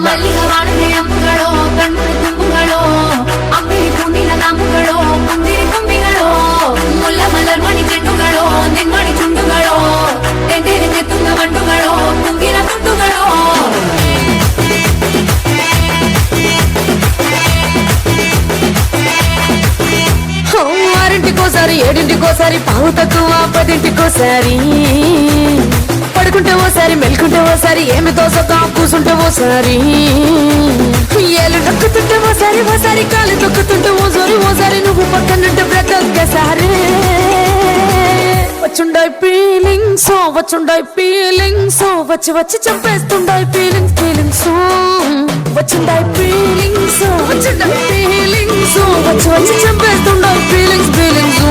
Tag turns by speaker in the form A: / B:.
A: ಮಲ್ಲಿಗೆ ವಾಣದೆ ಅಂಬುಗಳೋ ಕಣ್ಣುಗಳ ತುಂಬುಗಳೋ ಅಂಬಿಳಿ ಪುಣ್ಣಿನ ನಾಮುಗಳೋ ಮುಂದಿರಿ ಕೊಂಬಿಗಳೋ ಮುಲ್ಲ ಮಲರ್ಮಣಿ ಚೆಂಡುಗಳೋ ನಿನ್ಮಣಿ ಚುಂಡುಗಳೋ ತೆಂಡೆರೆ ತುಂಗ ಮಂಡುಗಳೋ ತುಂಗಿನ ತುಂಡುಗಳೋ ఆరింటికోసారి ఏడింటికోసారి పావు తక్కువ 10ంటికోసారి పడుకుంటే ఓసారి మెల్కుంటే ఓసారి ఏమి తోసక కూసుంటే ఓసారి ఏళ్ళు నొక్కుతుంటే ఓసారి ఓసారి కాలు తొక్కుతుంటే ఓసారి నువ్వు పక్కనుంటే బ్రతొక్కసారి వచ్చుండాయి ఫీలింగ్స్ వచ్చి వచ్చి చంపేస్తుండాయి ఫీలింగ్స్ వచ్చుండాయి ఫీలింగ్స్ వచ్చి వచ్చి చంపేస్తుండాయి ఫీలింగ్స్